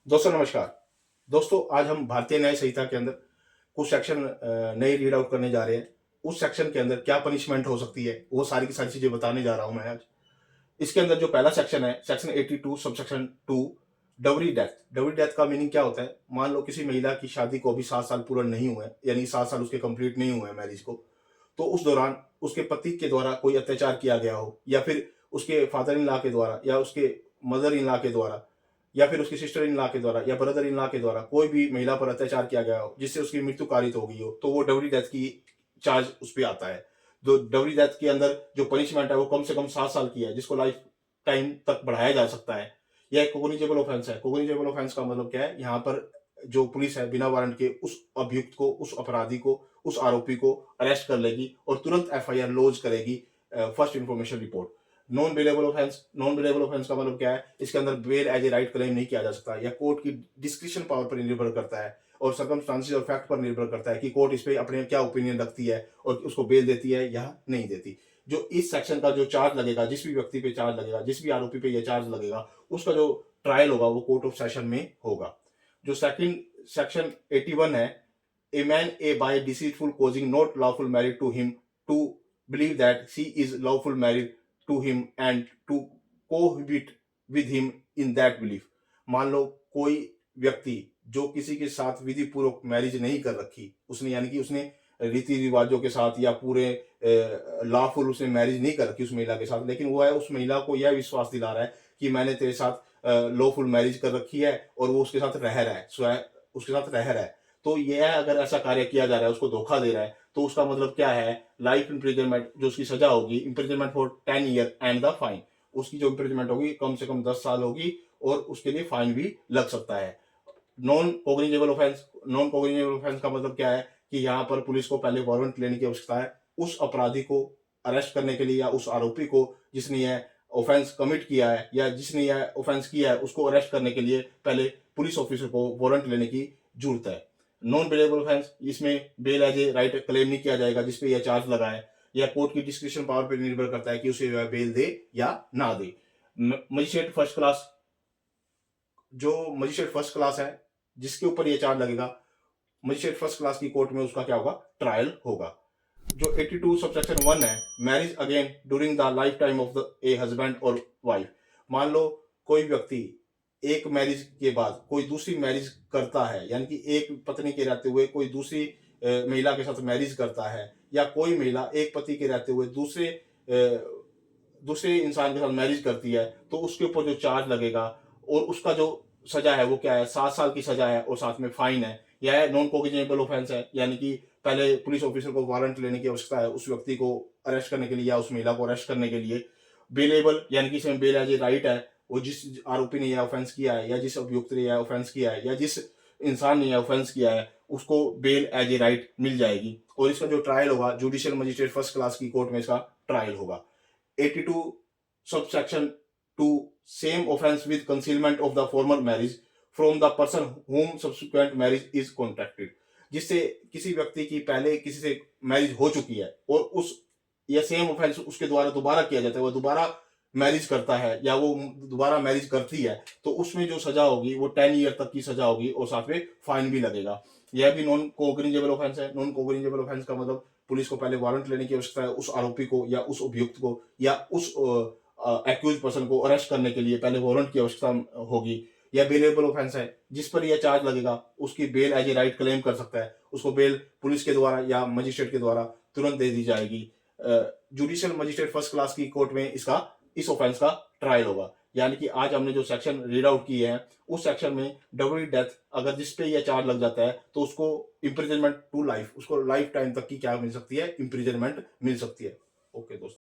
दोस्तों नमस्कार। दोस्तों आज हम भारतीय न्याय संहिता के अंदर कुछ सेक्शन नए रीड आउट करने जा रहे हैं। उस सेक्शन के अंदर क्या पनिशमेंट हो सकती है वो सारी की सारी चीजें बताने जा रहा हूं मैं आज। इसके अंदर जो पहला सेक्शन है सेक्शन 82 सब सेक्शन 2 डवरी डेथ। डवरी डेथ का मीनिंग क्या होता है? मान लो किसी महिला की शादी को अभी 7 साल पूर्ण नहीं हुए, यानी 7 साल उसके कंप्लीट नहीं हुए मैरिज को, तो उस दौरान उसके पति के द्वारा कोई अत्याचार किया गया हो, या फिर उसके फादर इन लॉ के द्वारा, या उसके मदर इन लॉ के द्वारा, या फिर उसकी सिस्टर इन लॉ के द्वारा, या ब्रदर इन लॉ के द्वारा कोई भी महिला पर अत्याचार किया गया हो जिससे उसकी मृत्यु कारित हो गई हो, तो वो डवरी डेथ की चार्ज उस पर आता है। जो डवरी डेथ के अंदर जो पनिशमेंट है वो कम से कम 7 साल की है, जिसको लाइफ टाइम तक बढ़ाया जा सकता है। यह एक कोग्निजेबल ऑफेंस है। कोग्निजेबल ऑफेंस का मतलब क्या है? यहाँ पर जो पुलिस है बिना वारंट के उस अभियुक्त को, उस अपराधी को, उस आरोपी को अरेस्ट कर लेगी और तुरंत एफआईआर लॉन्च करेगी, first information report. Non bailable offence. Non bailable offence का मतलब क्या है? इसके अंदर bail as a right claim नहीं किया जा सकता, या कोर्ट की डिस्क्रिप्शन पावर पर निर्भर करता है और सर्कमस्टांसेस और फैक्ट पर निर्भर करता है कि कोर्ट इस पे अपने क्या ओपिनियन रखती है और उसको बेल देती है या नहीं देती। जो इस सेक्शन का जो चार्ज लगेगा, जिस भी व्यक्ति पे चार्ज लगेगा, जिस भी आरोपी पे यह चार्ज लगेगा, उसका जो ट्रायल होगा वो कोर्ट ऑफ सेशन में होगा। जो सेकंड सेक्शन 81 है, a man a by deceitful causing not lawful married to him to believe that she is lawful married to him and to cohabit with him in that belief। मान लो कोई व्यक्ति जो किसी के साथ विधि पूर्वक मैरिज नहीं कर रखी उसने, यानी कि उसने रीति रिवाजों के साथ या पूरे लॉफुल उसने मैरिज नहीं कर रखी उस महिला के साथ, लेकिन वो है उस महिला को यह विश्वास दिला रहा है कि मैंने तेरे साथ लॉफुल मैरिज कर रखी है और वो उसके साथ रह रहा है, स्वयं उसके साथ रह रहा है। तो यह अगर ऐसा कार्य किया जा रहा है, उसको धोखा दे रहा है, तो उसका मतलब क्या है? लाइफ इंप्रिजनमेंट जो उसकी सजा होगी, imprisonment for 10 year and the fine. उसकी जो इंप्रिजनमेंट होगी कम से कम 10 साल होगी और उसके लिए फाइन भी लग सकता है। Non cognisable offence. Non cognisable offence का मतलब क्या है कि यहाँ पर पुलिस को पहले वारंट लेने की आवश्यकता है उस अपराधी को अरेस्ट करने के लिए, या उस आरोपी को जिसने यह ऑफेंस कमिट किया है या जिसने यह ऑफेंस किया है उसको अरेस्ट करने के लिए पहले पुलिस ऑफिसर को वारंट लेने की जरूरत है। नॉन बेलेबल ऑफेंस, इसमें bail as a right claim नहीं किया जाएगा जिसपे यह चार्ज लगा है, या कोर्ट की डिस्क्रिप्शन पावर पर निर्भर करता है कि उसे वह बेल दे या ना दे। Magistrate first class. जो मजिस्ट्रेट फर्स्ट क्लास है जिसके ऊपर यह चार्ज लगेगा, मजिस्ट्रेट फर्स्ट क्लास की कोर्ट में उसका क्या होगा? ट्रायल होगा। जो 82 सबसेक्शन 1 है, marriage again during the life time of the a husband और वाइफ। मान लो कोई व्यक्ति एक मैरिज के बाद कोई दूसरी मैरिज करता है, यानी कि एक पत्नी के रहते हुए कोई दूसरी महिला के साथ मैरिज करता है, या कोई महिला एक पति के रहते हुए दूसरे इंसान के साथ मैरिज करती है, तो उसके ऊपर जो चार्ज लगेगा और उसका जो सजा है वो क्या है? 7 साल की सजा है और साथ में फाइन है। यह नॉन कोग्निजेबल ऑफेंस है, यानी कि पहले पुलिस ऑफिसर को वारंट लेने की आवश्यकता है उस व्यक्ति को अरेस्ट करने के लिए या उस महिला को अरेस्ट करने के लिए। बेलेबल, यानी कि इसमें बेल एज ए राइट है। वो जिस आरोपी ने यह ऑफेंस किया है, या जिस अभियुक्त ने यह ऑफेंस किया है, या जिस इंसान ने यह ऑफेंस किया है, उसको बेल एज ए राइट मिल जाएगी और इसका जो ट्रायल होगा जुडिशियल मजिस्ट्रेट फर्स्ट क्लास की कोर्ट में इसका ट्रायल होगा। 82 subsection 2, same offense with concealment of the former marriage from the person whom subsequent marriage is contracted। जिससे किसी व्यक्ति की पहले किसी से मैरिज हो चुकी है और उस या सेम ऑफेंस उसके द्वारा दोबारा किया जाता है, वो दोबारा मैरिज करता है या वो दोबारा मैरिज करती है, तो उसमें जो सजा होगी वो 10 ईयर तक की सजा होगी और साथ में फाइन भी लगेगा। यह भी नॉन कोग्निजेबल ऑफेंस है। नॉन कोग्निजेबल ऑफेंस का मतलब पुलिस को पहले वारंट लेने की आवश्यकता है उस आरोपी को या उस अभियुक्त को या उस एक्यूज पर्सन को अरेस्ट करने के लिए पहले वारंट की आवश्यकता होगी। यह बेलेबल ऑफेंस है, जिस पर यह चार्ज लगेगा उसकी bail as a right claim कर सकता है, उसको बेल पुलिस के द्वारा या मजिस्ट्रेट के द्वारा तुरंत दे दी जाएगी। जुडिशियल मजिस्ट्रेट फर्स्ट क्लास की कोर्ट में इस ऑफेंस का ट्रायल होगा। यानी कि आज हमने जो सेक्शन रीड आउट किए हैं उस सेक्शन में डबल डेथ अगर जिस पे यह चार्ज लग जाता है तो उसको इंप्रिजनमेंट टू लाइफ, उसको लाइफ टाइम तक की क्या मिल सकती है? इंप्रिजनमेंट मिल सकती है। ओके दोस्तों।